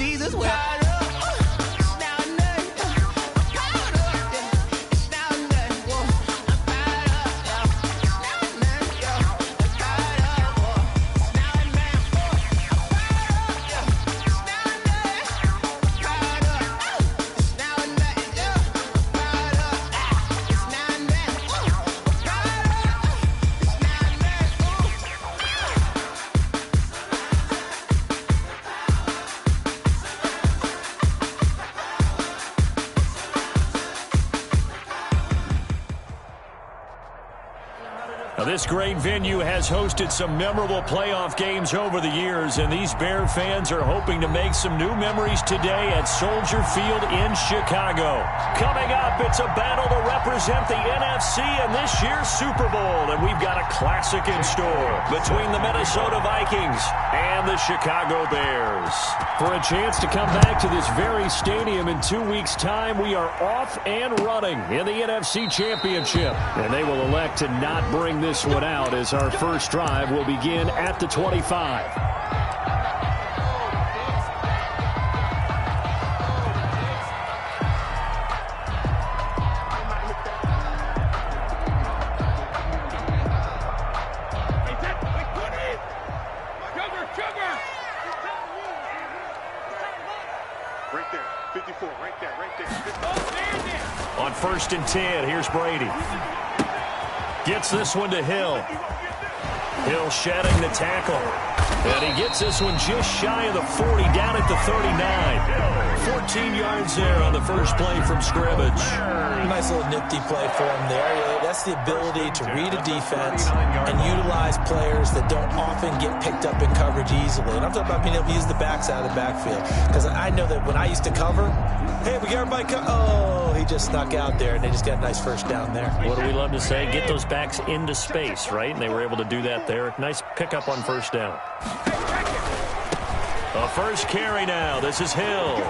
Jesus wept. This great venue has hosted some memorable playoff games over the years, and these Bear fans are hoping to make some new memories today at Soldier Field in Chicago. Coming up, it's a battle to represent the NFC in this year's Super Bowl, and we've got a classic in store between the Minnesota Vikings and the Chicago Bears. For a chance to come back to this very stadium in 2 weeks' time, we are off and running in the NFC Championship, and they will elect to not bring this one out as our first drive will begin at the 25. Right there, 54, right there. On 1st and 10, here's Brady. Gets this one to Hill. Hill shedding the tackle. And he gets this one just shy of the 40, down at the 39. 14 yards there on the first play from scrimmage. Nice little nifty play for him there. That's the ability to read a defense and utilize players that don't often get picked up in coverage easily. And I'm talking about being able to use the backs out of the backfield. Because I know that when I used to cover, hey, we got everybody oh, he just snuck out there, and they just got a nice first down there. What do we love to say? Get those backs into space, right? And they were able to do that there. Nice pickup on first down. A first carry now. This is Hill.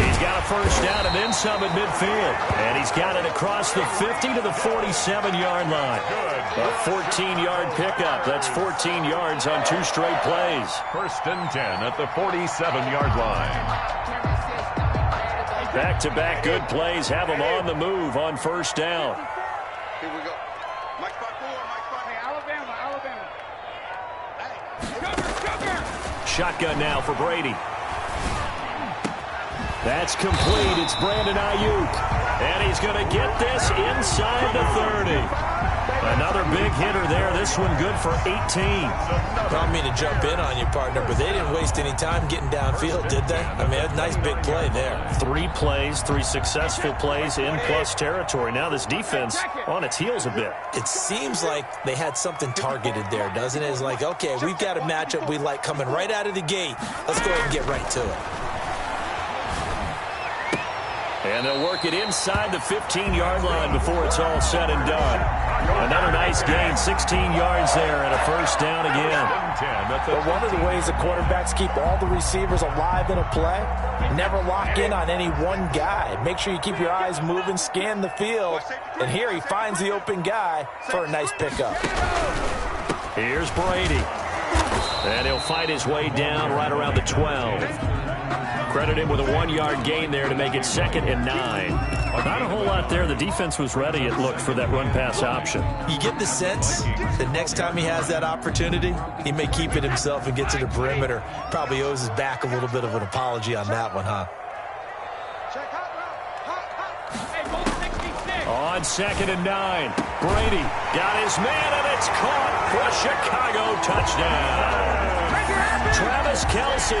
He's got a first down and then some at midfield. And he's got it across the 50 to the 47-yard line. A 14-yard pickup. That's 14 yards on 2 straight plays. 1st and 10 at the 47-yard line. Back-to-back good plays have him on the move on first down. Here we go. Mike spot 4, Mike spot. Hey, Alabama. Hey, sugar. Shotgun now for Brady. That's complete. It's Brandon Ayuk. And he's going to get this inside the 30. Another big hitter there. This one good for 18. I don't mean to jump in on you, partner, but they didn't waste any time getting downfield, did they? I mean, a nice big play there. 3 plays, 3 successful plays in plus territory. Now this defense on its heels a bit. It seems like they had something targeted there, doesn't it? It's like, okay, we've got a matchup we like coming right out of the gate. Let's go ahead and get right to it. And they'll work it inside the 15-yard line before it's all said and done. Another nice gain, 16 yards there, and a first down again. But one of the ways the quarterbacks keep all the receivers alive in a play, never lock in on any one guy. Make sure you keep your eyes moving, scan the field, and here he finds the open guy for a nice pickup. Here's Brady. And he'll fight his way down right around the 12. Credit him with a 1-yard gain there to make it 2nd and 9. Not a whole lot there. The defense was ready, it looked, for that run-pass option. You get the sense that next time he has that opportunity, he may keep it himself and get to the perimeter. Probably owes his back a little bit of an apology on that one, huh? On 2nd and 9, Brady got his man, and it's caught for a Chicago touchdown. Travis Kelce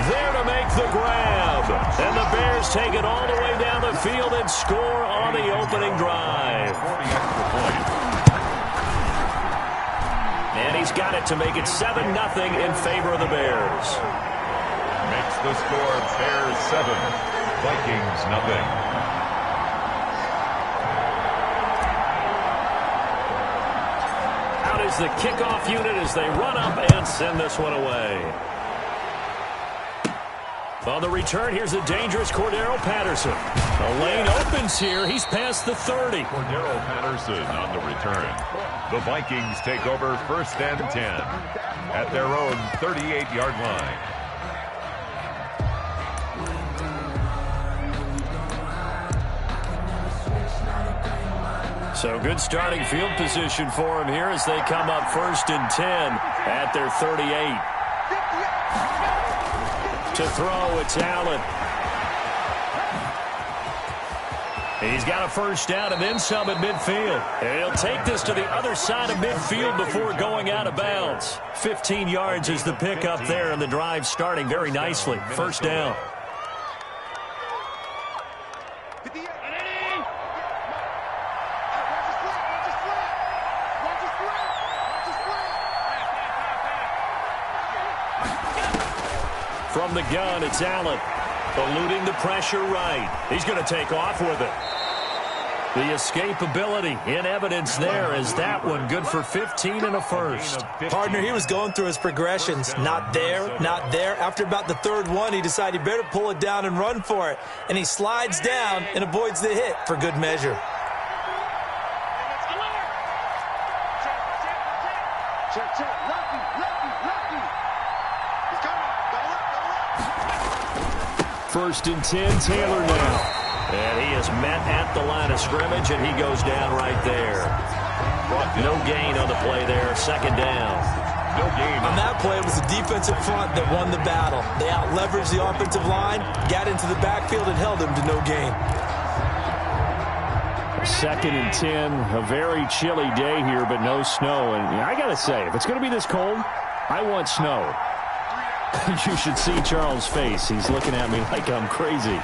there to make the grab. And the Bears take it all the way down the field and score on the opening drive. And he's got it to make it 7-0 in favor of the Bears. Makes the score Bears 7, Vikings nothing. Is the kickoff unit as they run up and send this one away. On the return, here's a dangerous Cordero Patterson. The lane opens here. He's past the 30. Cordero Patterson on the return. The Vikings take over 1st and 10 at their own 38-yard line. So good starting field position for him here as they come up 1st and 10 at their 38. To throw, it's Allen. He's got a first down and then some at midfield. And he'll take this to the other side of midfield before going out of bounds. 15 yards is the pickup there, and the drive starting very nicely. First down. From the gun, it's Allen. Eluding the pressure right. He's going to take off with it. The escapability in evidence there as that one good for 15 and a first. Partner, he was going through his progressions. Not there, not there. After about the third one, he decided he better pull it down and run for it. And he slides down and avoids the hit for good measure. First and 10, Taylor now. And he is met at the line of scrimmage, and he goes down right there. No gain on the play there, second down. No gain. On that play, it was the defensive front that won the battle. They out-leveraged the offensive line, got into the backfield, and held him to no gain. Second and 10, a very chilly day here, but no snow. And I got to say, if it's going to be this cold, I want snow. You should see Charles' face. He's looking at me like I'm crazy.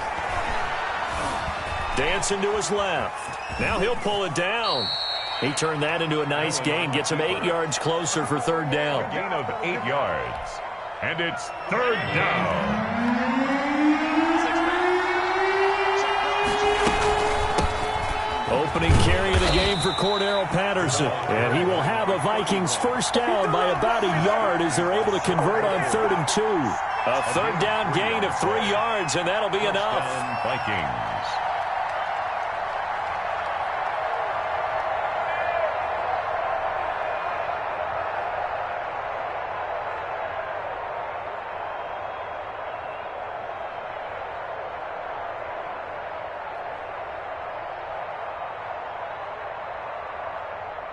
Dancing to his left. Now he'll pull it down. He turned that into a nice gain. Gets him 8 yards closer for third down. A gain of 8 yards. And it's third down. Opening carry of the game for Cordero Patterson. And he will have a Vikings first down by about a yard as they're able to convert on 3rd and 2. A third down gain of 3 yards, and that'll be enough. Vikings.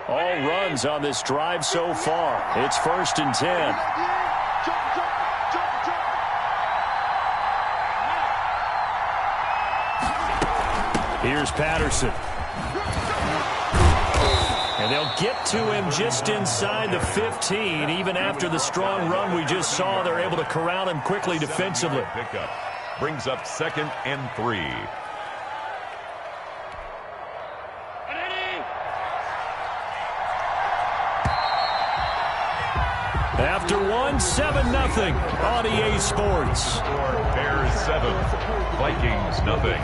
All runs on this drive so far. It's 1st and 10. Here's Patterson. And they'll get to him just inside the 15. Even after the strong run we just saw, they're able to corral him quickly defensively. Pickup brings up 2nd and 3. After one, 7-0 on EA Sports. Bears 7, Vikings nothing.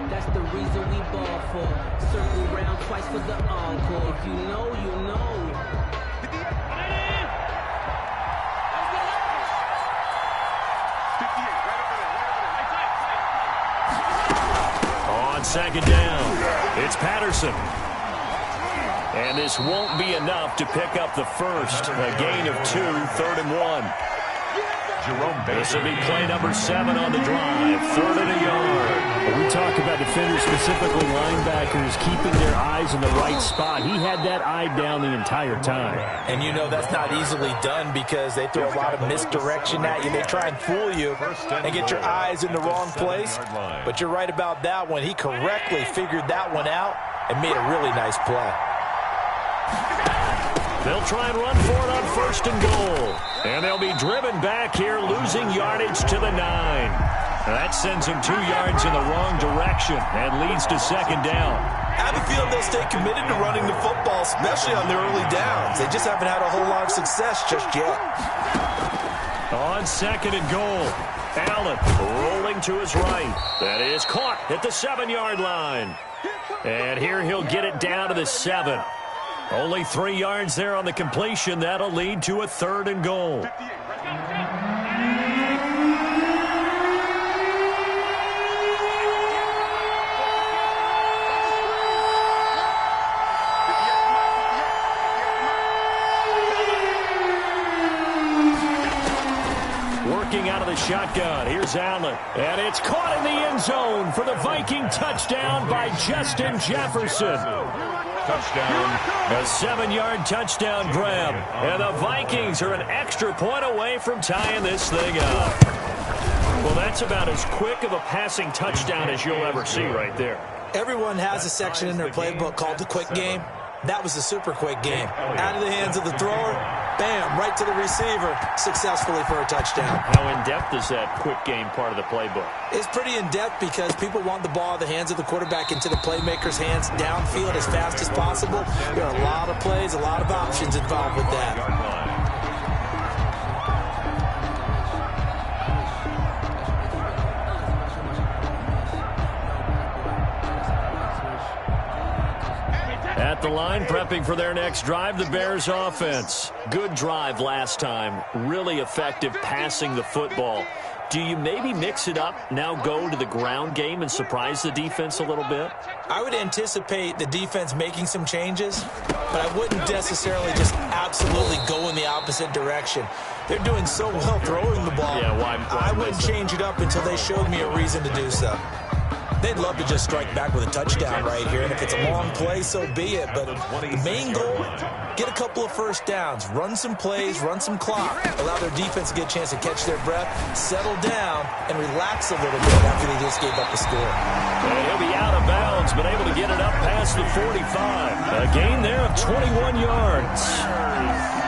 That's the reason we ball for. Circle round twice for the encore. If you know, you know. On second down, it's Patterson. And this won't be enough to pick up the first. A gain of 2, 3rd and 1. This will be play number 7 on the drive. 3rd and a yard. When we talk about defenders, specifically linebackers, keeping their eyes in the right spot. He had that eye down the entire time. And you know that's not easily done because they throw a lot of misdirection at you. They try and fool you and get your eyes in the wrong place. But you're right about that one. He correctly figured that one out and made a really nice play. They'll try and run for it on 1st and goal. And they'll be driven back here, losing yardage to the 9. That sends them 2 yards in the wrong direction and leads to second down. I have a feeling they'll stay committed to running the football, especially on their early downs. They just haven't had a whole lot of success just yet. On 2nd and goal, Allen rolling to his right. That is caught at the 7-yard line. And here he'll get it down to the 7. Only 3 yards there on the completion. That'll lead to a 3rd and goal. Working out out of the shotgun. Here's Allen. And it's caught in the end zone for the Viking touchdown by Justin Jefferson. Touchdown. A 7-yard touchdown grab. And the Vikings are an extra point away from tying this thing up. Well, that's about as quick of a passing touchdown as you'll ever see right there. Everyone has a section in their playbook called the quick game. That was a super quick game. Out of the hands of the thrower, bam, right to the receiver, successfully for a touchdown. How in-depth is that quick game part of the playbook? It's pretty in-depth because people want the ball in the hands of the quarterback into the playmaker's hands downfield as fast as possible. There are a lot of plays, a lot of options involved with that. At the line, prepping for their next drive, the Bears offense. Good drive last time. Really effective passing the football. Do you maybe mix it up, now go to the ground game and surprise the defense a little bit? I would anticipate the defense making some changes, but I wouldn't necessarily just absolutely go in the opposite direction. They're doing so well throwing the ball. Yeah, why I wouldn't change it up until they showed me a reason to do so. They'd love to just strike back with a touchdown right here, and if it's a long play, so be it. But the main goal, get a couple of first downs, run some plays, run some clock, allow their defense to get a chance to catch their breath, settle down, and relax a little bit after they just gave up a score. And he'll be out of bounds, but able to get it up past the 45. A gain there of 21 yards.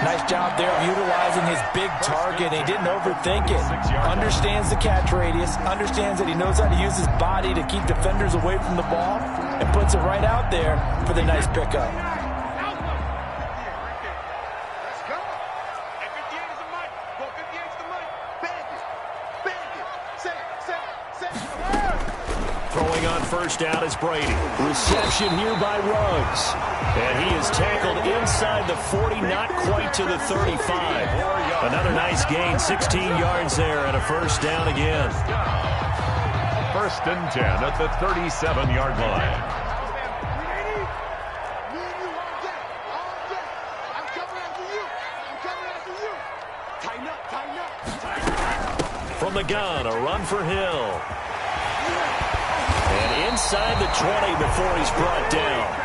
Nice job there of utilizing his big target. He didn't overthink it. Understands the catch radius. Understands that he knows how to use his body to keep defenders away from the ball. And puts it right out there for the nice pickup. Throwing on first down is Brady. Reception here by Ruggs. And he is tackled inside the 40, not quite to the 35. Another nice gain, 16 yards there, and a first down again. First and 10 at the 37-yard line. From the gun, a run for Hill. And inside the 20 before he's brought down.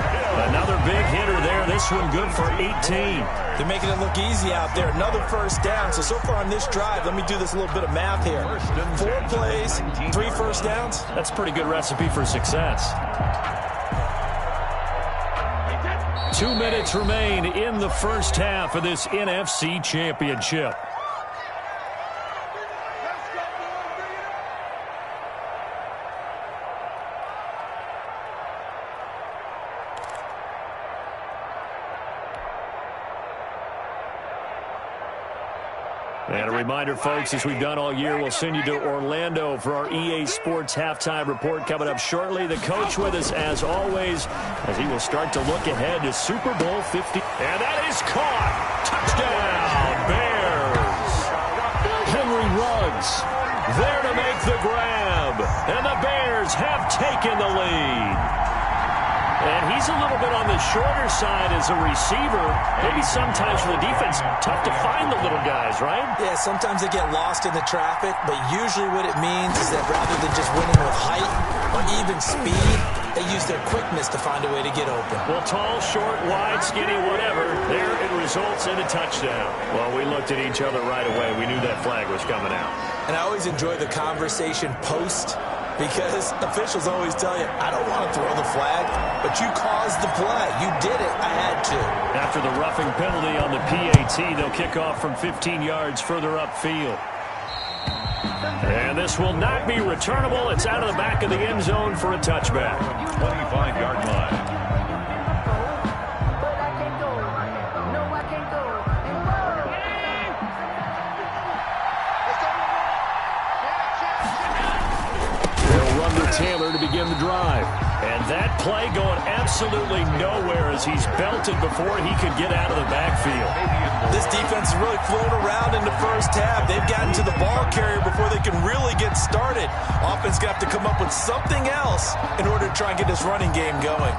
Another big hitter there. This one good for 18. They're making it look easy out there. Another first down. So far on this drive, let me do this little bit of math here. 4 plays, 3 first downs. That's a pretty good recipe for success. 2 minutes remain in the first half of this NFC Championship. And a reminder, folks, as we've done all year, we'll send you to Orlando for our EA Sports Halftime Report coming up shortly. The coach with us, as always, as he will start to look ahead to Super Bowl 50. And that is caught. Touchdown, Bears. Henry Ruggs there to make the grab. And the Bears have taken the lead. And he's a little bit on the shorter side as a receiver. Maybe sometimes for the defense, tough to find the little guys, right? Yeah, sometimes they get lost in the traffic, but usually what it means is that rather than just winning with height or even speed, they use their quickness to find a way to get open. Well, tall, short, wide, skinny, whatever, there it results in a touchdown. Well, we looked at each other right away. We knew that flag was coming out. And I always enjoy the conversation post, because officials always tell you, I don't want to throw the flag, but you caused the play. You did it. I had to. After the roughing penalty on the PAT, they'll kick off from 15 yards further upfield. And this will not be returnable. It's out of the back of the end zone for a touchback. 25-yard line. Taylor to begin the drive. And that play going absolutely nowhere as he's belted before he could get out of the backfield. This defense has really flown around in the first half. They've gotten to the ball carrier before they can really get started. Offense got to come up with something else in order to try and get this running game going.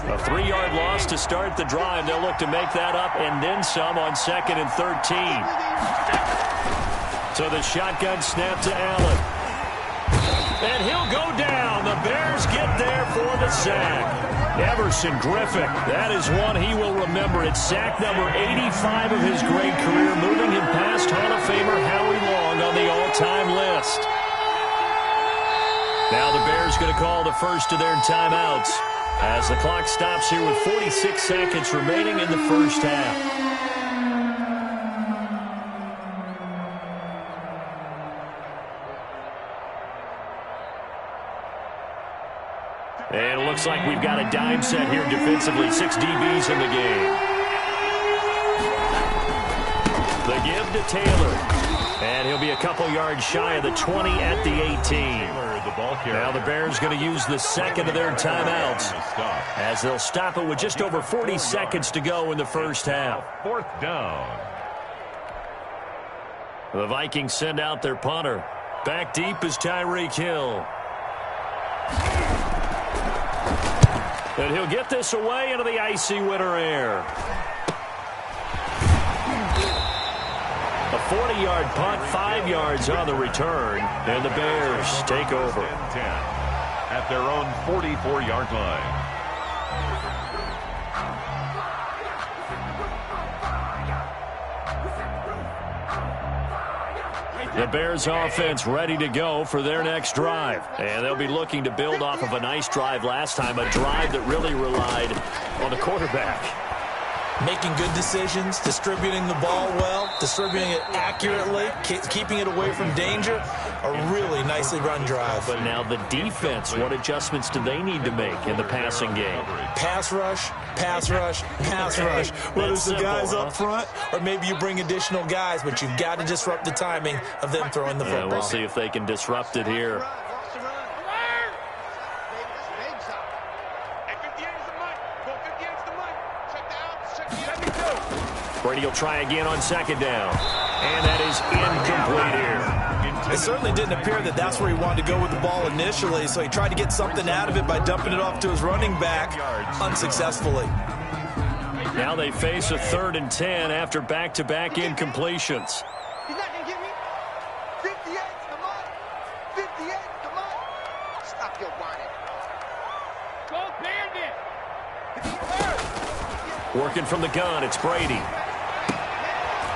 A 3-yard loss to start the drive. They'll look to make that up and then some on 2nd and 13. So the shotgun snap to Allen. And he'll go down. The Bears get there for the sack. Everson Griffin, that is one he will remember. It's sack number 85 of his great career, moving him past Hall of Famer Howie Long on the all-time list. Now the Bears going to call the first of their timeouts as the clock stops here with 46 seconds remaining in the first half. And it looks like we've got a dime set here defensively. 6 DBs in the game. The give to Taylor. And he'll be a couple yards shy of the 20 at the 18. Now the Bears going to use the second of their timeouts as they'll stop it with just over 40 seconds to go in the first half. 4th down. The Vikings send out their punter. Back deep is Tyreek Hill. And he'll get this away into the icy winter air. A 40-yard punt, 5 yards on the return, and the Bears take over. 10 at their own 44-yard line. The Bears offense ready to go for their next drive. And they'll be looking to build off of a nice drive last time, a drive that really relied on the quarterback. Making good decisions, distributing the ball well, distributing it accurately, keeping it away from danger. A really nicely run drive. But now the defense, what adjustments do they need to make in the passing game? Pass rush, pass rush, pass rush. Whether it's the guys up front or maybe you bring additional guys, but you've got to disrupt the timing of them throwing the football. We'll see if they can disrupt it here. Brady will try again on 2nd down. And that is incomplete here. It certainly didn't appear that that's where he wanted to go with the ball initially, so he tried to get something out of it by dumping it off to his running back unsuccessfully. Now they face a 3rd and 10 after back-to-back incompletions. He's not going to get me. 58, come on. 58, come on. Stop your whining. Go Bandit. Working from the gun, it's Brady.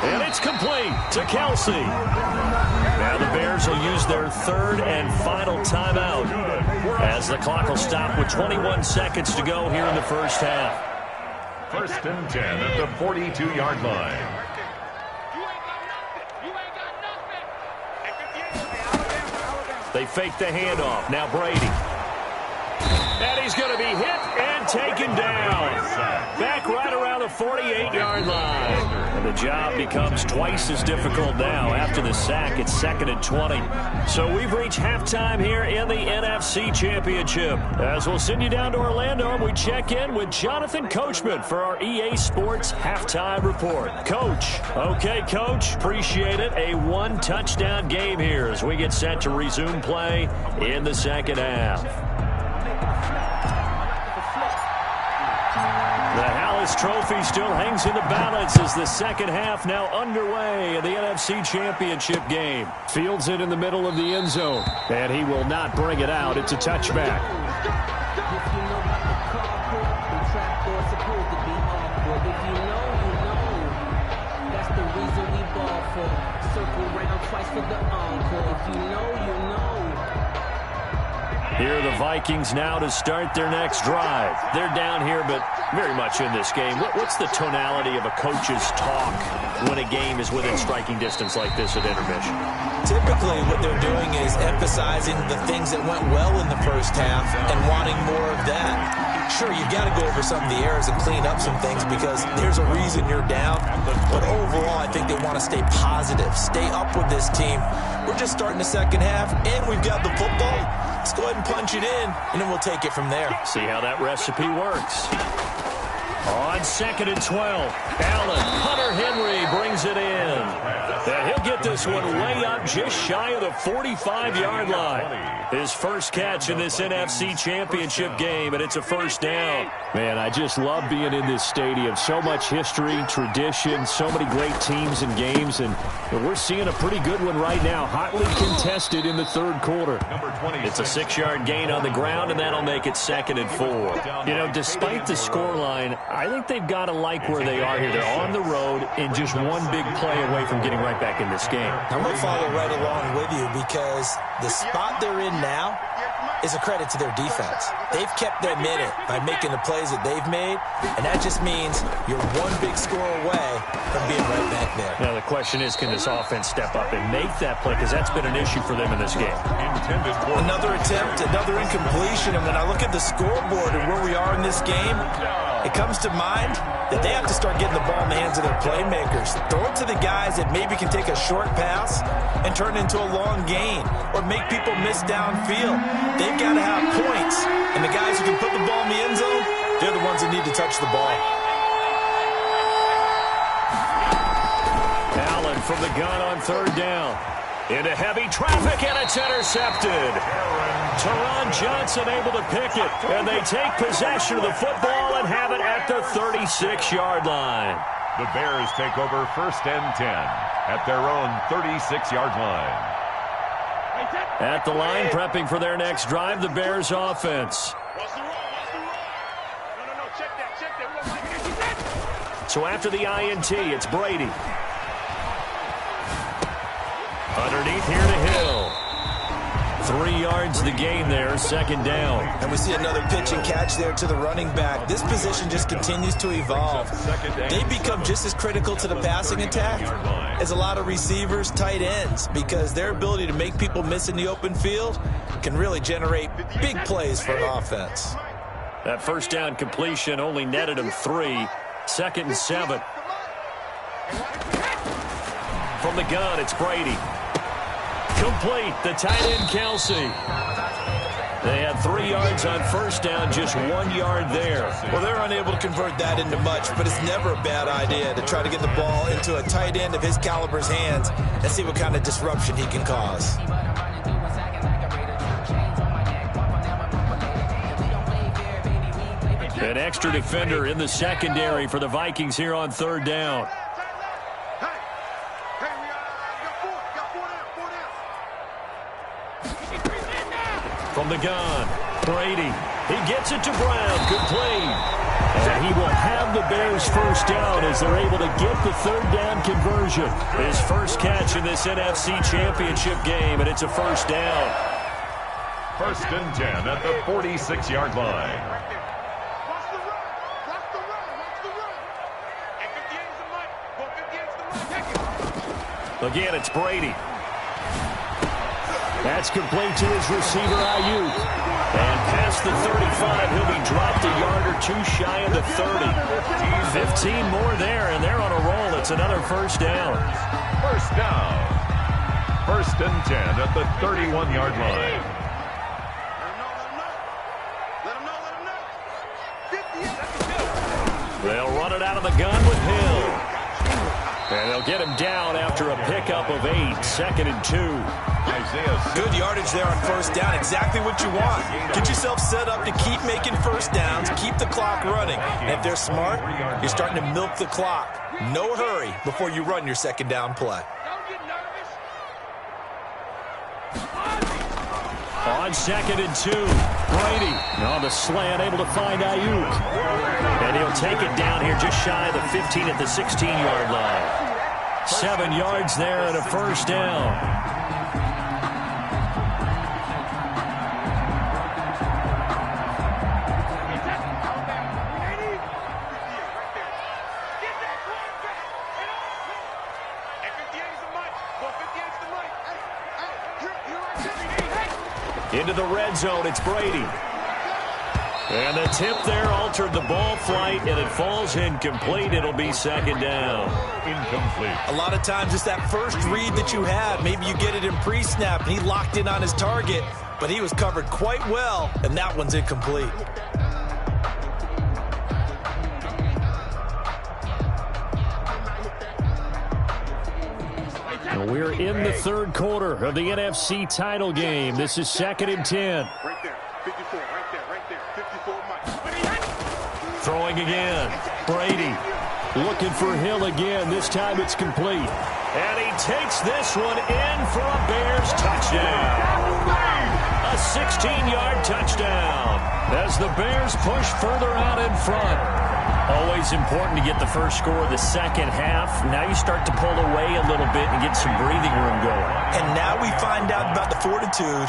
And it's complete to Kelsey. Now the Bears will use their 3rd and final timeout as the clock will stop with 21 seconds to go here in the first half. 1st and 10 at the 42-yard line. They fake the handoff. Now Brady. And he's going to be hit and taken down. Back right around the 48-yard line. And the job becomes twice as difficult now. After the sack, it's 2nd and 20. So we've reached halftime here in the NFC Championship. As we'll send you down to Orlando, and we check in with Jonathan Coachman for our EA Sports Halftime Report. Coach. Okay, Coach. Appreciate it. A 1-touchdown game here as we get set to resume play in the second half. The Hallis Trophy still hangs in the balance as the second half now underway in the NFC Championship game. Fields it in the middle of the end zone, and he will not bring it out. It's a touchback. Here are the Vikings now to start their next drive. They're down here, but very much in this game. What's the tonality of a coach's talk when a game is within striking distance like this at intermission? Typically, what they're doing is emphasizing the things that went well in the first half and wanting more of that. Sure, you've got to go over some of the errors and clean up some things because there's a reason you're down. But overall, I think they want to stay positive, stay up with this team. We're just starting the second half, and we've got the football. Let's go ahead and punch it in, and then we'll take it from there. See how that recipe works. On 2nd and 12, Allen, Hunter Henry brings it in. And he'll get this one way up just shy of the 45-yard line. His first catch in this NFC Championship game, and it's a first down. Man, I just love being in this stadium. So much history, tradition, so many great teams and games, and we're seeing a pretty good one right now. Hotly contested in the third quarter. It's a 6-yard gain on the ground, and that'll make it 2nd and 4. You know, despite the scoreline, I think they've got to like where they are here. They're on the road and just one big play away from getting right back in this game. I'm going to follow right along with you because the spot they're in now is a credit to their defense. They've kept them in it by making the plays that they've made, and that just means you're one big score away from being right back there. Now, the question is, can this offense step up and make that play? Because that's been an issue for them in this game. Another attempt, another incompletion, and when I look at the scoreboard and where we are in this game, it comes to mind that they have to start getting the ball in the hands of their playmakers. Throw it to the guys that maybe can take a short pass and turn it into a long gain or make people miss downfield. They've got to have points, and the guys who can put the ball in the end zone, they're the ones that need to touch the ball. Allen from the gun on 3rd down. Into heavy traffic, and it's intercepted. Teron Johnson able to pick it, and they take possession of the football and have it at the 36-yard line. The Bears take over 1st and 10 at their own 36-yard line. At the line, prepping for their next drive, the Bears offense. So after the INT, it's Brady. Underneath here to Hill. 3 yards the gain there, 2nd down. And we see another pitch and catch there to the running back. This position just continues to evolve. They become just as critical to the passing attack as a lot of receivers, tight ends, because their ability to make people miss in the open field can really generate big plays for an offense. That first down completion only netted him 3. 2nd and 7. From the gun, it's Brady. Complete, the tight end, Kelsey. They had 3 yards on first down, just 1 yard there. Well, they're unable to convert that into much, but it's never a bad idea to try to get the ball into a tight end of his caliber's hands and see what kind of disruption he can cause. An extra defender in the secondary for the Vikings here on 3rd down. From the gun, Brady. He gets it to Brown. Complete. And he will have the Bears first down as they're able to get the 3rd down conversion. His first catch in this NFC Championship game, and it's a first down. 1st and 10 at the 46-yard line. Again, it's Brady. That's complete to his receiver, Ayuk. And past the 35, he'll be dropped a yard or 2 shy of the 30. 15 more there, and they're on a roll. It's another first down. First down. 1st and 10 at the 31-yard line. They'll run it out of the gun with Hill. And they'll get him down after a pickup of 8. 2nd and 2. Good yardage there on first down. Exactly what you want. Get yourself set up to keep making first downs, keep the clock running. And if they're smart, you're starting to milk the clock. No hurry before you run your 2nd down play. On 2nd and 2, Brady on the slant, able to find Ayuk. And he'll take it down here just shy of the 15 at the 16-yard line. 7 yards there and a first down. Into the red zone, it's Brady. And the tip there altered the ball flight, and it falls incomplete. It'll be 2nd down. Incomplete. A lot of times it's that first read that you have. Maybe you get it in pre-snap, and he locked in on his target, but he was covered quite well, and that one's incomplete. We're in the third quarter of the NFC title game. This is 2nd and 10. Right there. 54. Right there. 54 Mike. Throwing again. Brady looking for Hill again. This time it's complete. And he takes this one in for a Bears touchdown. A 16-yard touchdown as the Bears push further out in front. Always important to get the first score of the second half. Now you start to pull away a little bit and get some breathing room going. And now we find out about the fortitude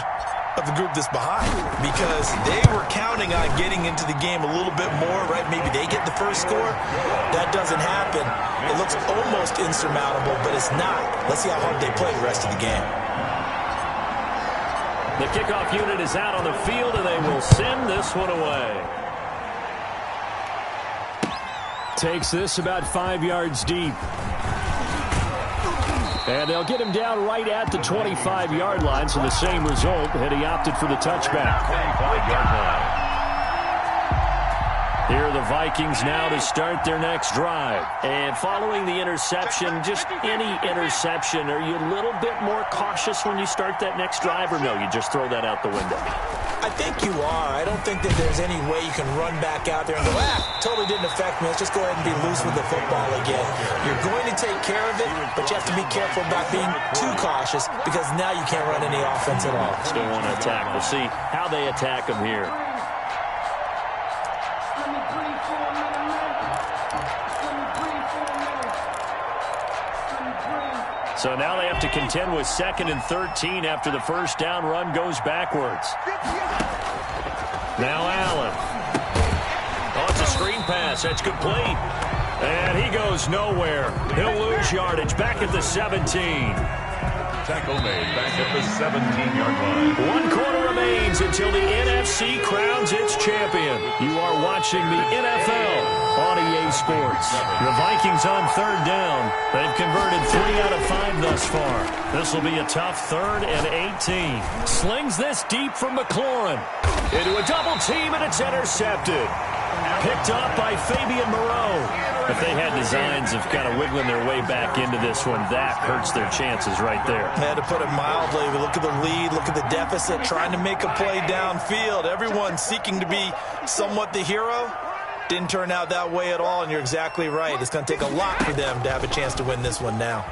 of the group that's behind, because they were counting on getting into the game a little bit more, right? Maybe they get the first score. That doesn't happen. It looks almost insurmountable, but it's not. Let's see how hard they play the rest of the game. The kickoff unit is out on the field, and they will send this one away. Takes this about 5 yards deep. And they'll get him down right at the 25-yard line, so the same result, and he opted for the touchback. 25-yard line. Here are the Vikings now to start their next drive. And following the interception, just any interception, are you a little bit more cautious when you start that next drive, or no, you just throw that out the window? I think you are. I don't think that there's any way you can run back out there and go, totally didn't affect me. Let's just go ahead and be loose with the football again. You're going to take care of it, but you have to be careful about being too cautious, because now you can't run any offense at all. Still want to attack. We'll see how they attack them here. So now they have to contend with 2nd and 13 after the first down run goes backwards. Now Allen. Oh, it's a screen pass. That's complete. And he goes nowhere. He'll lose yardage back at the 17. Tackle made back at the 17-yard line. 1 quarter remains until the NFC crowns its champion. You are watching the NFL on EA Sports. The Vikings on 3rd down. They've converted 3 out of 5 thus far. This will be a tough 3rd and 18. Slings this deep from McLaurin. Into a double team, and it's intercepted. Picked up by Fabian Moreau. If they had designs of kind of wiggling their way back into this one, that hurts their chances right there. I had to put it mildly. We look at the lead, look at the deficit, trying to make a play downfield. Everyone seeking to be somewhat the hero. Didn't turn out that way at all, and you're exactly right. It's going to take a lot for them to have a chance to win this one now.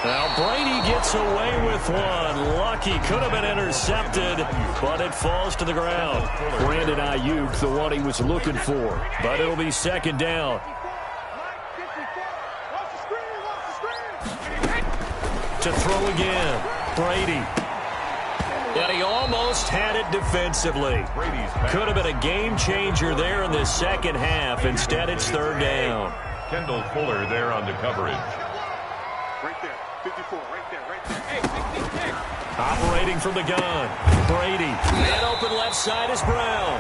Now Brady gets away with one. Lucky, could have been intercepted, but it falls to the ground. Brandon Ayuk, the one he was looking for, but it'll be 2nd down. To throw again, Brady. And he almost had it defensively. Could have been a game changer there in the second half. Instead, it's 3rd down. Kendall Fuller there on the coverage. Right there. 54. Right there. Hey. Operating from the gun, Brady. Man open left side is Brown.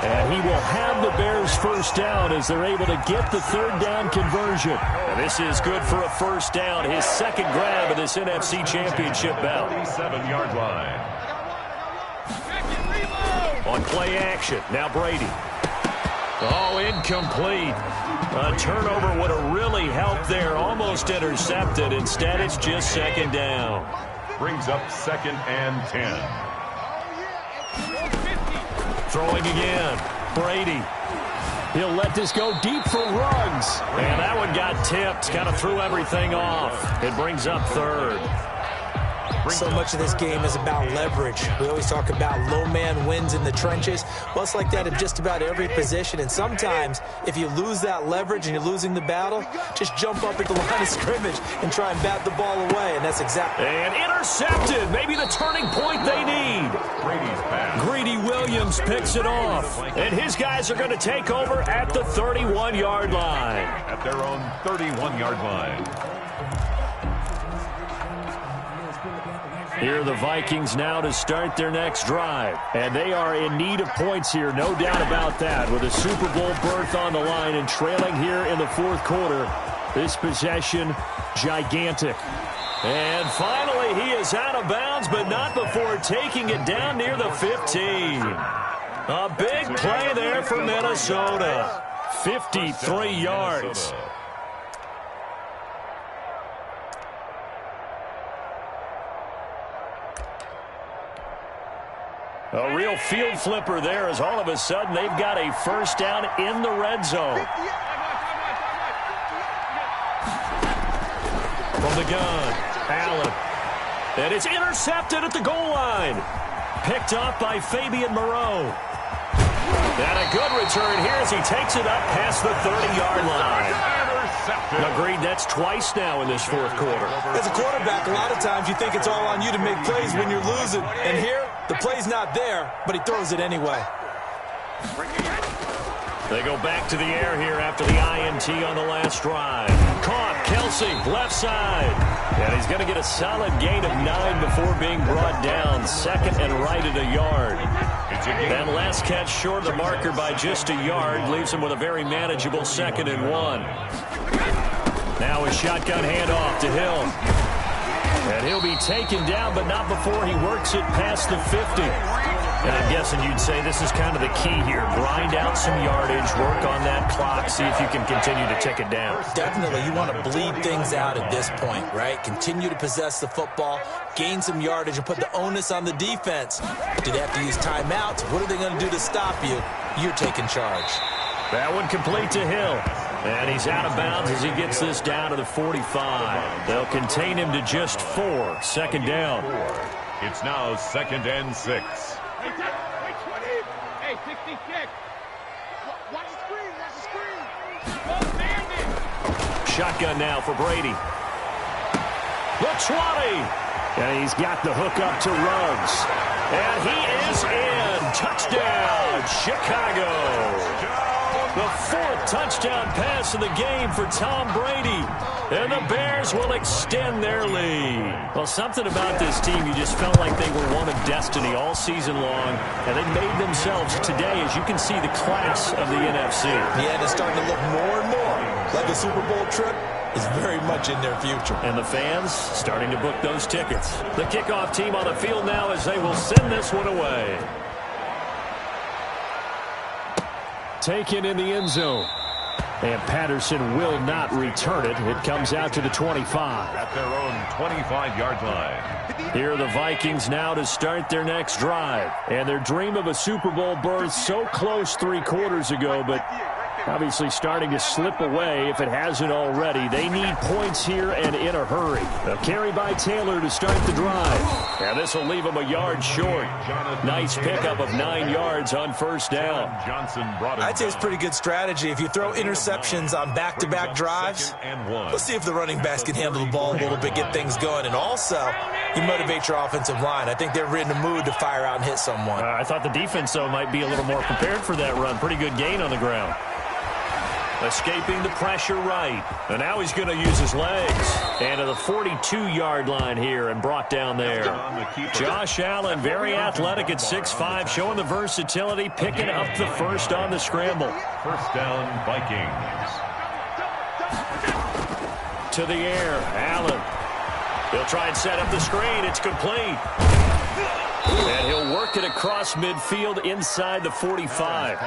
And he will have the Bears first down as they're able to get the 3rd down conversion. And this is good for a first down, his 2nd grab of this NFC Championship bout. 37-yard line. On play action, now Brady. Oh, incomplete. A turnover would have really helped there. Almost intercepted. Instead, it's just 2nd down. Brings up 2nd and 10. Throwing again. Brady. He'll let this go deep for Ruggs. And that one got tipped. Kind of threw everything off. It brings up 3rd. So much of this game is about leverage. We always talk about low man wins in the trenches. Well, it's like that in just about every position. And sometimes, if you lose that leverage and you're losing the battle, just jump up at the line of scrimmage and try and bat the ball away. And that's exactly. And intercepted. Maybe the turning point they need. Brady's pass. Greedy Williams picks it off. And his guys are going to take over at the 31-yard line. At their own 31-yard line. Here are the Vikings now to start their next drive. And they are in need of points here, no doubt about that, with a Super Bowl berth on the line and trailing here in the 4th quarter. This possession, gigantic. And finally, he is out of bounds, but not before taking it down near the 15. A big play there for Minnesota. 53 yards. A real field flipper there as all of a sudden they've got a first down in the red zone. From the gun, Allen. And it's intercepted at the goal line. Picked off by Fabian Moreau. And a good return here as he takes it up past the 30-yard line. Agreed, that's twice now in this fourth quarter. As a quarterback, a lot of times you think it's all on you to make plays when you're losing. And here, the play's not there, but he throws it anyway. They go back to the air here after the INT on the last drive. Caught, Kelsey, left side. And he's going to get a solid gain of 9 before being brought down. Second and right at a yard. That last catch short of the marker by just a yard leaves him with a very manageable 2nd and 1. Now a shotgun handoff to Hill. And he'll be taken down, but not before he works it past the 50. And I'm guessing you'd say this is kind of the key here. Grind out some yardage, work on that clock, see if you can continue to tick it down. Definitely, you want to bleed things out at this point, right? Continue to possess the football, gain some yardage, and put the onus on the defense. Do they have to use timeouts? What are they going to do to stop you? You're taking charge. That one complete to Hill. And he's out of bounds as he gets this down to the 45. They'll contain him to just 4. 2nd down. It's now 2nd and 6. Hey, 66. Watch the screen. Watch the screen. Shotgun now for Brady. The 20. And he's got the hook up to Ruggs. And he is in. Touchdown, Chicago. The 4th touchdown pass of the game for Tom Brady. And the Bears will extend their lead. Well, something about this team, you just felt like they were one of destiny all season long. And they made themselves today, as you can see, the class of the NFC. Yeah, and it's starting to look more and more like the Super Bowl trip is very much in their future. And the fans starting to book those tickets. The kickoff team on the field now as they will send this one away. Taken in the end zone. And Patterson will not return it. It comes out to the 25. At their own 25-yard line. Here are the Vikings now to start their next drive. And their dream of a Super Bowl berth so close 3 quarters ago, but obviously starting to slip away if it hasn't already. They need points here and in a hurry. A carry by Taylor to start the drive. And this will leave them a yard short. Nice pickup of 9 yards on first down. I'd say it's pretty good strategy. If you throw interceptions on back-to-back drives, let's see if the running backs can handle the ball a little bit, get things going. And also, you motivate your offensive line. I think they're in the mood to fire out and hit someone. I thought the defense, though, might be a little more prepared for that run. Pretty good gain on the ground. Escaping the pressure right. And now he's going to use his legs. And to the 42-yard line here and brought down there. Josh Allen, very athletic at 6'5", showing the versatility, picking up the first on the scramble. First down, Vikings. To the air, Allen. He'll try and set up the screen. It's complete. And he'll work it across midfield inside the 45.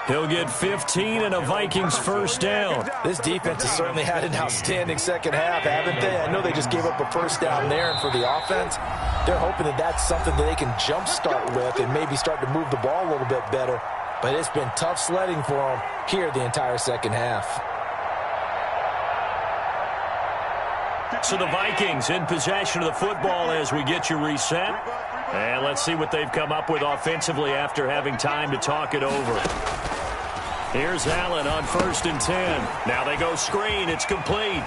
He'll get 15 and a Vikings first down. This defense has certainly had an outstanding second half, haven't they? I know they just gave up a first down there, and for the offense, they're hoping that that's something that they can jumpstart with and maybe start to move the ball a little bit better. But it's been tough sledding for them here the entire second half. So the Vikings in possession of the football as we get you reset. And let's see what they've come up with offensively after having time to talk it over. Here's Allen on 1st and 10. Now they go screen. It's complete.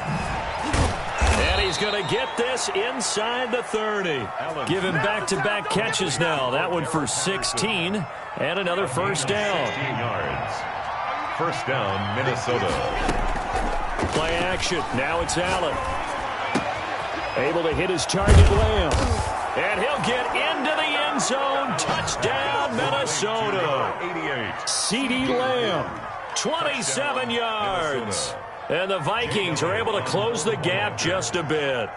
And he's going to get this inside the 30. Give him back-to-back catches now. That one for 16 and another first down. 16 yards. First down, Minnesota. Play action. Now it's Allen. Able to hit his target, Lamb. And he'll get into the end zone. Touchdown, Minnesota. 88. CeeDee Lamb, 27 yards. And the Vikings are able to close the gap just a bit.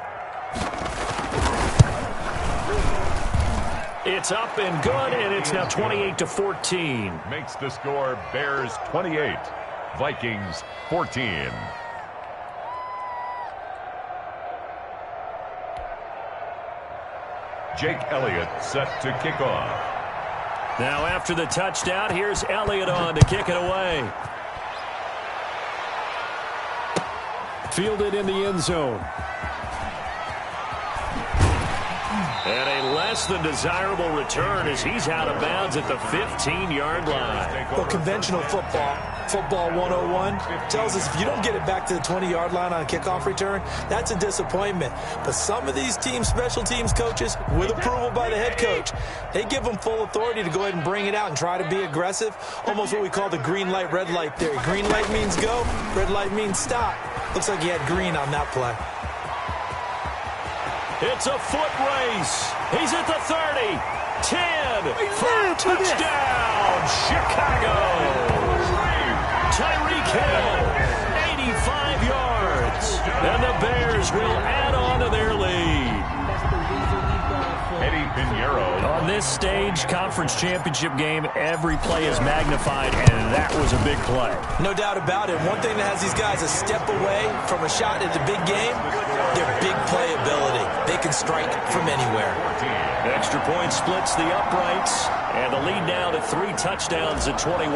It's up and good, and it's now 28-14. Makes the score Bears 28, Vikings 14. Jake Elliott set to kick off. Now after the touchdown, here's Elliott on to kick it away. Fielded in the end zone. And a less than desirable return as he's out of bounds at the 15-yard line. Well, conventional football 101, tells us if you don't get it back to the 20-yard line on a kickoff return, that's a disappointment. But some of these teams, special teams coaches, with approval by the head coach, they give them full authority to go ahead and bring it out and try to be aggressive, almost what we call the green light, red light theory. Green light means go, red light means stop. Looks like he had green on that play. It's a foot race. He's at the 30, 10, for a touchdown, Chicago. Tyreek Hill, 85 yards. And the Bears will add on to their lead. Eddie Pinheiro. On this stage, conference championship game, every play is magnified, and that was a big play. No doubt about it. One thing that has these guys a step away from a shot at the big game, their big play ability. They can strike from anywhere. Extra point splits the uprights, and the lead now to 3 touchdowns at 21.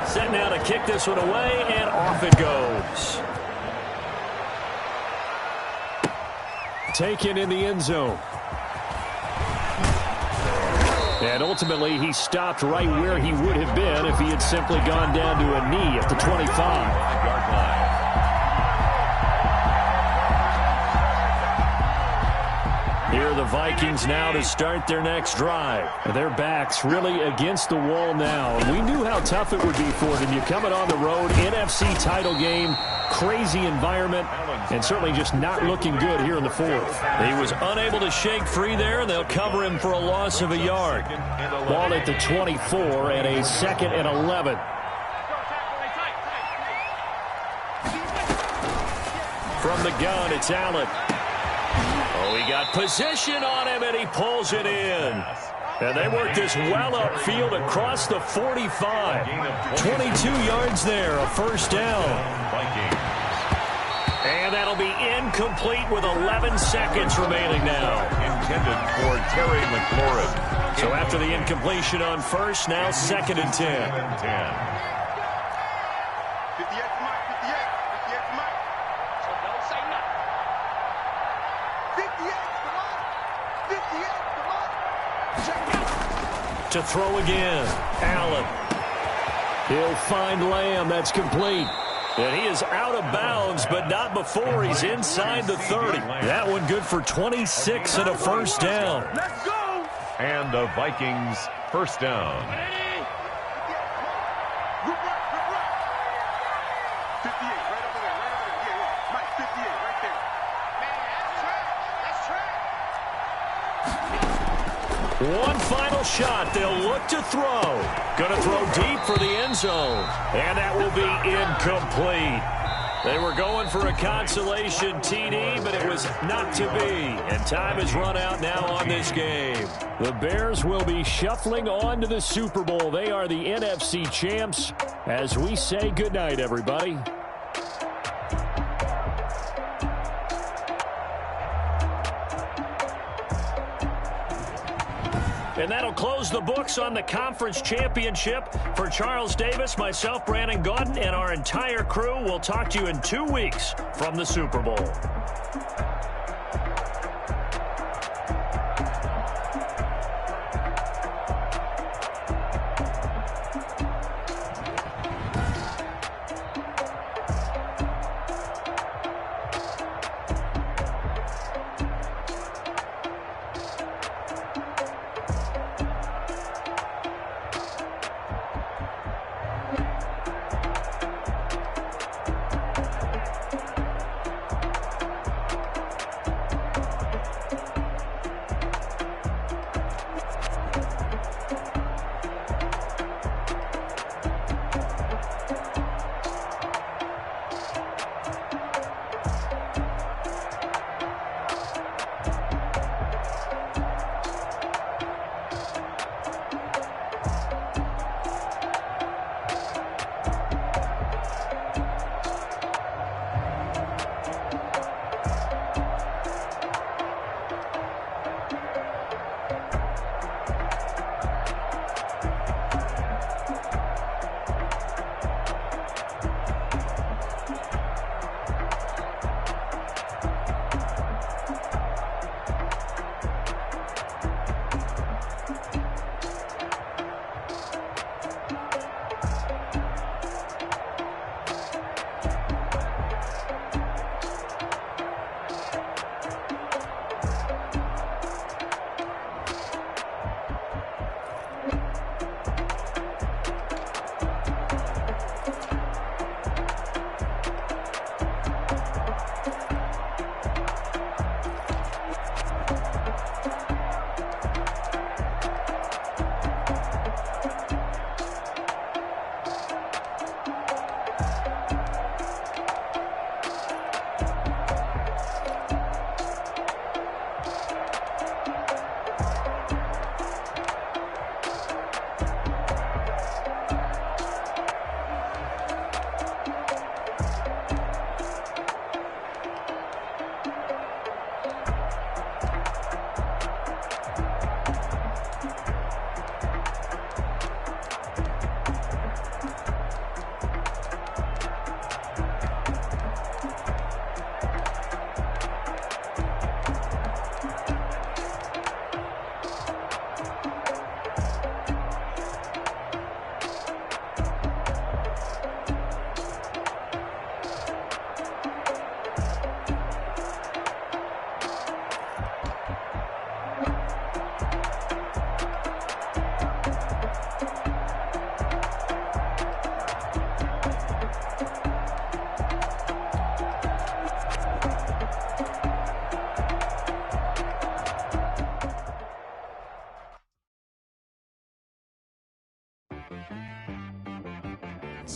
Set now to kick this one away, and off it goes. Taken in the end zone. And ultimately, he stopped right where he would have been if he had simply gone down to a knee at the 25-yard line. Here are the Vikings now to start their next drive. Their backs really against the wall now. We knew how tough it would be for them. You're coming on the road, NFC title game, crazy environment, and certainly just not looking good here in the fourth. He was unable to shake free there, and they'll cover him for a loss of a yard. Ball at the 24 and a 2nd and 11. From the gun, it's Allen. Oh, he got position on him, and he pulls it in. And they work this well upfield across the 45. 22 yards there, a first down. And that'll be incomplete with 11 seconds remaining now. Intended for Terry McLaurin. So after the incompletion on first, now 2nd and 10. 58, to throw again. Allen. He'll find Lamb. That's complete. And he is out of bounds, but not before he's inside the 30. That one good for 26 and a first down. let's go. And the Vikings first down. 58 right over there, yeah. Mike, 58 right there. Man, that's trash. One final shot. They'll look to throw. Going to throw deep for the end zone. And that will be incomplete. They were going for a consolation TD, but it was not to be. And time has run out now on this game. The Bears will be shuffling on to the Super Bowl. They are the NFC champs. As we say goodnight, everybody. And that'll close the books on the conference championship. For Charles Davis, myself, Brandon Gaudin, and our entire crew, we'll talk to you in 2 weeks from the Super Bowl.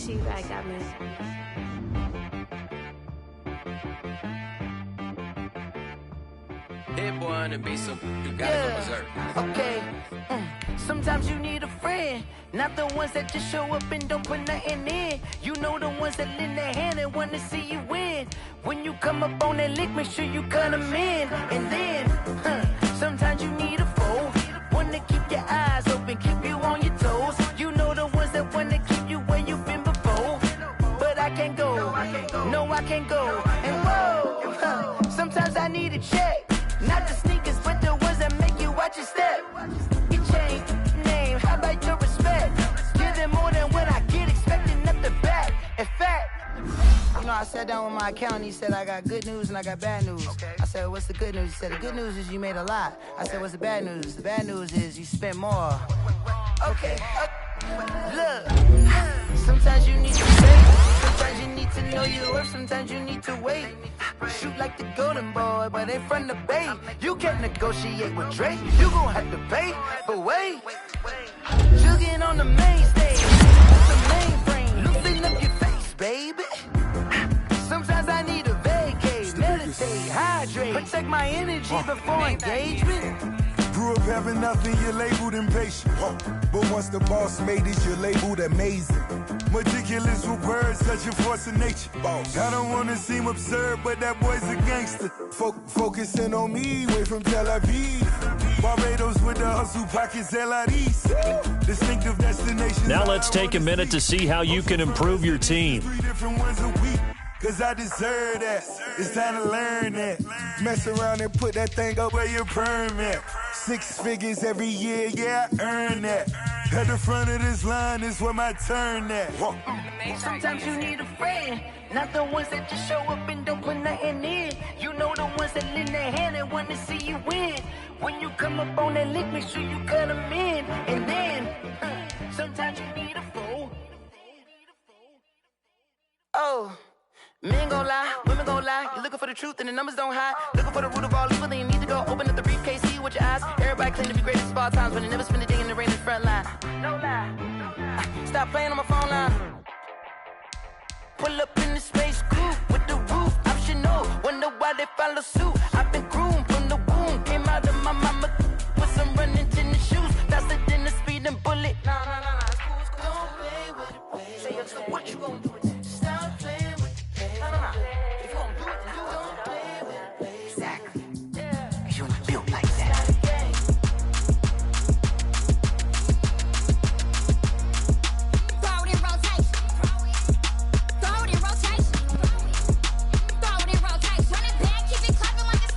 to you back, I mean. Hit boy on the beat, so you gotta go berserk. Okay. Sometimes you need a friend, not the ones that just show up and don't put nothing in. You know the ones that lend their hand and want to see you win. When you come up on that lick, make sure you cut them in. And then, sometimes you need a foe, one to keep your eyes open, keep you on your toes. You know the ones that want to keep you where you've been before. But I can't go, no I can't go. And whoa, sometimes I need a check. Not the sneakers, but the ones that make you watch your step. Your chain, name, how about your respect? Give them more than what I get, expecting up the back. In fact, you know, I sat down with my accountant, he said I got good news and I got bad news. I said, what's the good news? He said, the good news is you made a lot. I said, what's the bad news? The bad news is you spent more. Okay, look, sometimes you need to pay, sometimes you need to know your worth, sometimes you need to wait. Shoot like the golden boy, but ain't from the bay. You can't negotiate with Drake, you gon' have to pay. But wait, jugging on the main stage, the mainframe, loosen up your face, baby. Sometimes I need a vacate, meditate, hydrate, protect my energy before engagement. Grew up having nothing, you're labeled impatient. But once the boss made it, you're labeled amazing. Meticulous with words, such a force of nature. I don't wanna seem absurd, but that boy's a gangster. Focusing on me, way from Tel Aviv. Barbados with the hustle pockets, LIDs. Distinctive destination. Now let's take a minute to see how you can improve your team. 3 different ones a week. Cause I deserve that. It's time to learn that. Mess around and put that thing up where your permit. 6 figures every year, yeah, I earn that. At the front of this line is where my turn at. Sometimes you need a friend, not the ones that just show up and don't put nothing in. You know the ones that lend their hand and want to see you win. When you come up on that lick, make sure you cut them in. And then, sometimes you need a fool. Oh. Men gon' lie, women gon' lie. You're looking for the truth and the numbers don't hide. Looking for the root of all evil, then you need to go open up the briefcase, see with your eyes. Everybody claim to be greatest of all times, but they never spend a day in the rain in the front line. No lie. Stop playing on my phone line. Pull up in the space coupe with the roof optional. Wonder why they follow suit. I've been groomed from the womb. Came out of my mama with some running tennis shoes. Faster than the speeding bullet. Nah. It's cool. Don't play with it, baby. Say, what you gon' do with it? Stop playing. If you gon' do it, then don't play with it, baby. Exactly. Yeah. Cause you ain't built like that. Throw it in rotation. Throw it in rotation. Throw it in rotation. Run it back, keep it clapping like it's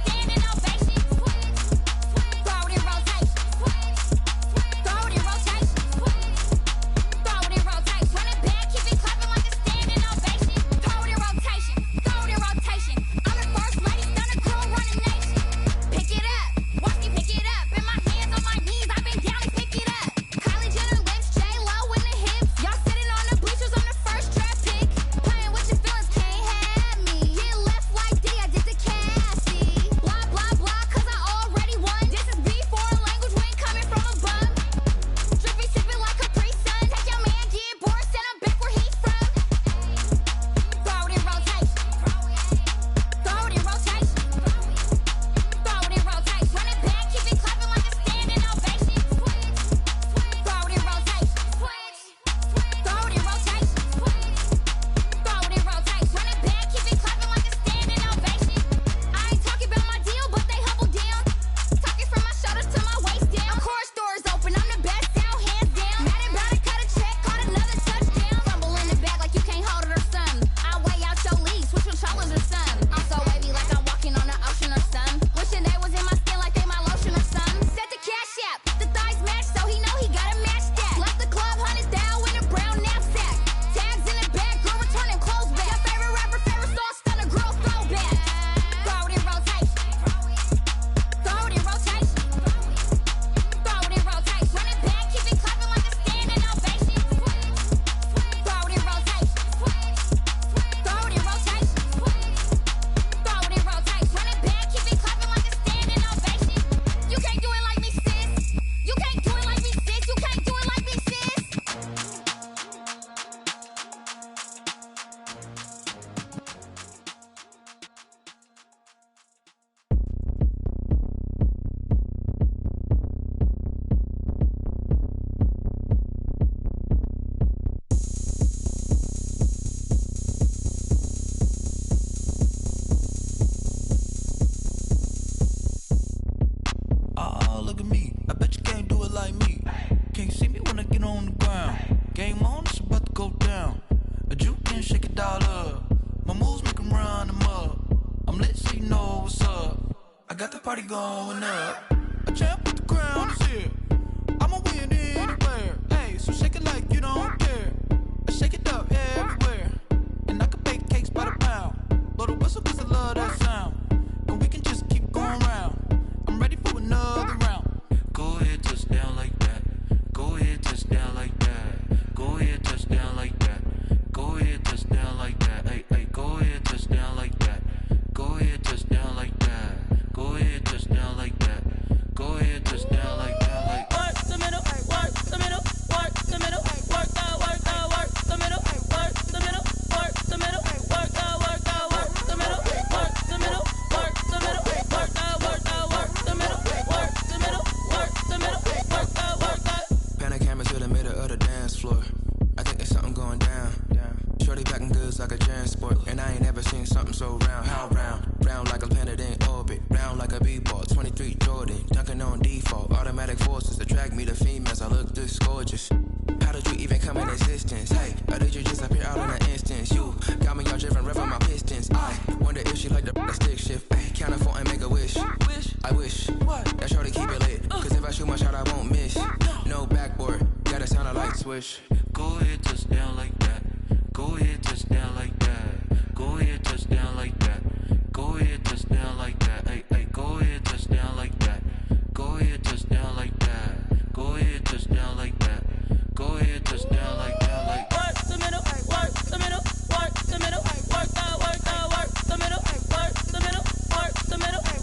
it on the ground. Game on, it's about to go down. A juke can shake it all up. My moves make them run them up. I'm lit so you know what's up. I got the party going up. A champ with the crown is here. I'ma win anywhere. Hey, so shake it like you don't care. I shake it up everywhere. And I can bake cakes by the pound. Blow the whistle cause I love that sound. And we can just keep going round. I'm ready for another round. Go ahead, touch down like that. Go ahead, touch down like that. Go ahead, touch down like that. Go ahead, touch down like that. Hey, hey, go ahead, touch down like that. Go ahead, touch down like that. Go ahead, touch down like that. Go ahead, touch down like that. Like work the middle, work the middle, work the middle, work the middle, work the middle, work the middle, work the middle, work the middle, work the middle, work the middle, work the middle, work the middle, work the. Pan the camera to the middle of the dance floor. I think there's something going down. Shorty packing goods like a transport, and I ain't ever seen something so round. How round? Round like a planet in orbit, round like a b-ball. 23 Jordan, dunking on default. Automatic forces attract me to females. I look this gorgeous. How did you even come in existence? Hey, or did you just appear out in an instance? You got me all driven, revving my pistons. I wonder if she like the stick shift. Hey, count it 4 and make a wish. I wish that shorty keep it lit. Cause if I shoot my shot, I won't miss. No backboard, gotta sound a light switch. go ahead, touch down like that. Go ahead, touch down like that. Go ahead, touch down like that. Go ahead, touch down like that. Hey, hey, go ahead, touch down like that. Go ahead, touch down like that. Go ahead, touch down like that. Go ahead, touch down like that. Like work the middle, work the middle, work the middle, work the middle, work the middle, work the middle, work the middle, work the middle, work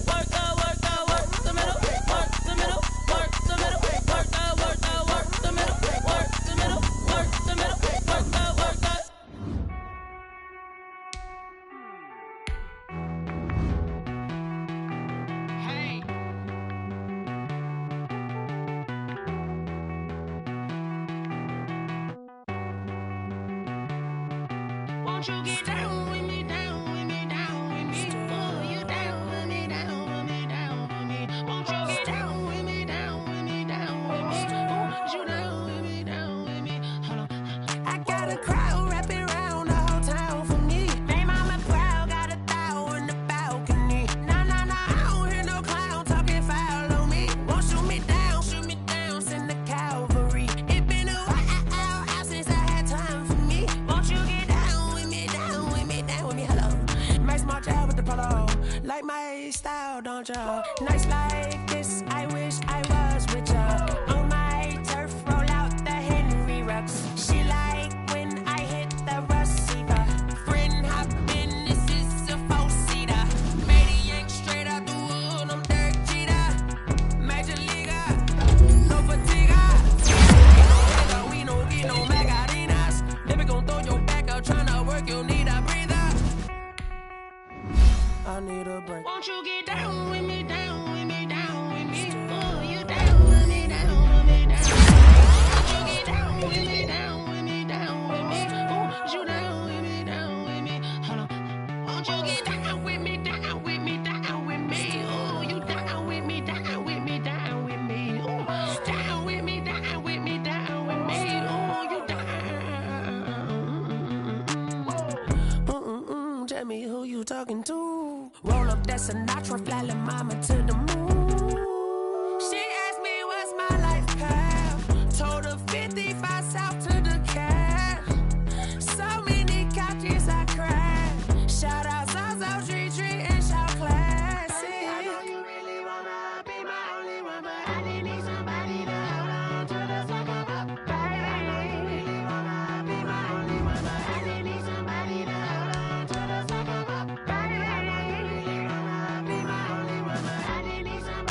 the middle, work the middle, work the middle, work the middle, work the middle, work the middle, work the. Hey. Won't you get down with me, down with me, down with me? Oh, you down with me, down with me, down with me. Won't you get down with me, down with me, down with me? Oh, you down with me, down with me? Hold on. I got a crowd wrapping around the whole town for me. They mama proud, got 1,000 in the balcony. Nah, nah, nah, I don't hear no clown talking foul on me. Won't shoot me down, send the cavalry. It been a while since I had time for me. Won't you get down with me, down with me, down with me? Hello. Max March out with the polo. Like my style, don't ya? Nights like this, I wish I was with ya. On my turf, roll out the Henry Rux. She like when I hit the receiver. Friend hop in, this is a 4-seater. Maniac straight out the wood, I'm Derek Jeter. Major leaguer, no fatigue. We don't get no Magarinas. Never gon' throw your back out, tryna work, you'll need a breather. I need a break. Won't you get down with me, down with me, down with me? Oh, you down with me, down with me, down with me? Won't you get down with me, down with me, down with me? Oh, you down with me, down with me? Hold on. Won't you get down with me, down with me, down with me? Oh, you down with me, down with me, down with me? Oh, down with me, down with me, down with me? Oh, you down. Tell me who you talking to. Roll up that Sinatra, fly la mama to the moon. She asked me what's my life path. Told her 55 south to the cat. So many couches I cried. Shout out Zazo, Tree, and shout classic. I know you really wanna be my only one, but I didn't need somebody to hold on to the second up. Baby, I know you really wanna be my only one, but I didn't need somebody to hold on to the second up. Baby, I know you really wanna be my only one, but I didn't need somebody.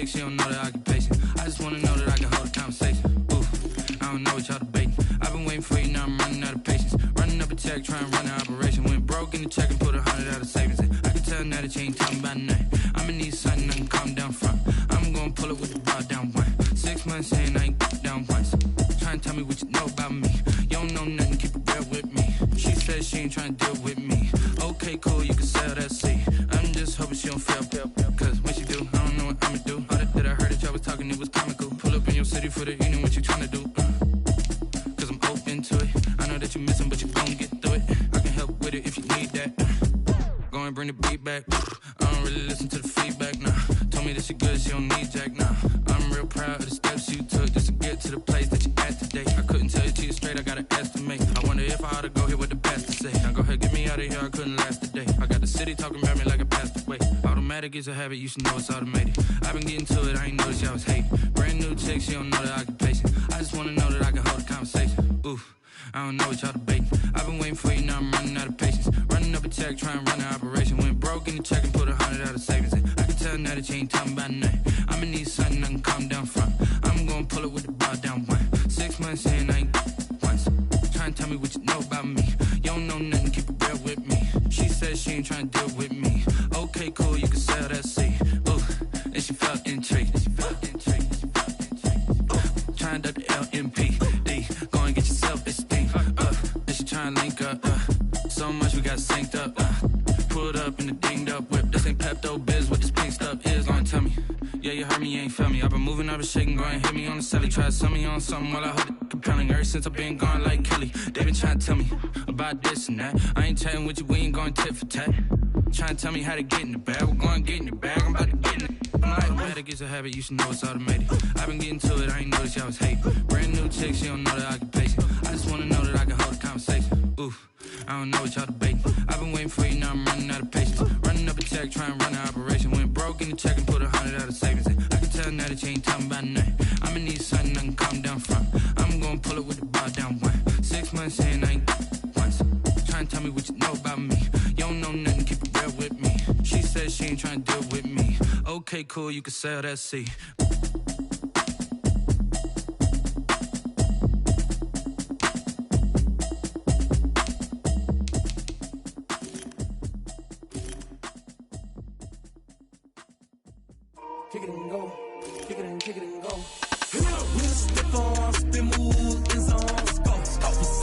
text, she don't know that I can patience. I just wanna know that I can hold a conversation. Ooh, I don't know what y'all debating. I've been waiting for you, now I'm running out of patience. Running up a check, trying to run an operation. Went broke in the check and put 100 out of savings in. I can tell now that you ain't talking about nothing. I'ma need something I can calm down from. I'm gonna pull it with the bar down one. 6 months saying I ain't down once. Trying to tell me what you know about me. You don't know nothing, keep it real with me. She said she ain't trying to deal with me. Okay, cool, you can sell that seed. I'm just hoping she don't fail. Cause when she do, I don't know what I'ma do. All that I heard that y'all was talking, it was comical. Pull up in your city for the evening, what you trying to do? Cause I'm open to it. I know that you missing, but you gon' get through it. I can help with it if you need that. Go and bring the beat back. I don't really listen to the feedback, nah. Told me that she good, she don't need jack, nah. I'm real proud of the steps you took just to get to the place that you at today. I couldn't tell you to you straight, I gotta estimate. I wonder if I ought to go here with the pastor say. Now go ahead, get me out of here, I couldn't last a day. I got the city talking about me like I passed away. Automatic is a habit, you should know it's automated. I've been getting to it, I ain't noticed y'all was hating. Brand new chick, she don't know that I can patience. I just wanna know that I can hold a conversation. Oof, I don't know what y'all debating. I've been waiting for you, now I'm running out of patience. Running up a check, trying to run an operation. Went broke in the check and put 100 out of savings in. I can tell now that you ain't talking about nothing. I'ma need something I can calm down from. I'm gonna pull it with the bar down one. 6 months saying I ain't once. Trying to tell me what you know about me. You don't know nothing, keep it real with me. She said she ain't trying to deal with me. Okay, cool, you can sell that seed. Ooh, and she felt intrigued. Trying to the LMPD. Go and get your self-esteem. And she trying to link up. So much we got synced up. Pulled up in the dinged up whip. This ain't Pepto-Biz, what this pink stuff is. Gonna tell me. Yeah, you heard me, you ain't felt me. I've been moving, I've been shaking, go and hit me on the celly. Try to sell me on something while I hold it compelling. Ever since I've been gone like Kelly, they been trying to tell me about this and that. I ain't chatting with you, we ain't going tit for tat. Trying to tell me how to get in the bag, we're going to get in the bag, I'm about to get in it. I'm like, automatic is a habit, you should know it's automated. I've been getting to it, I ain't noticed y'all was hating. Brand new chick, she don't know that I can patient. I just wanna know that I can hold a conversation. Oof, I don't know what y'all debating. I've been waiting for you, now I'm running out of patience. Running up a check, trying to run an operation. Went broke in the check and put 100 out of savings in. I can tell now that you ain't talking about nothing. I'ma need something I can calm down from. I'm gonna pull it with the bar down one. 6 months saying I ain't once. Trying to tell me what you know about me. You don't know nothing, keep it real with me. She said she ain't trying to deal with me. Okay, cool, you can sell that seed. Kick it and go, kick it and go. We'll step on, spin, move, in zone, go.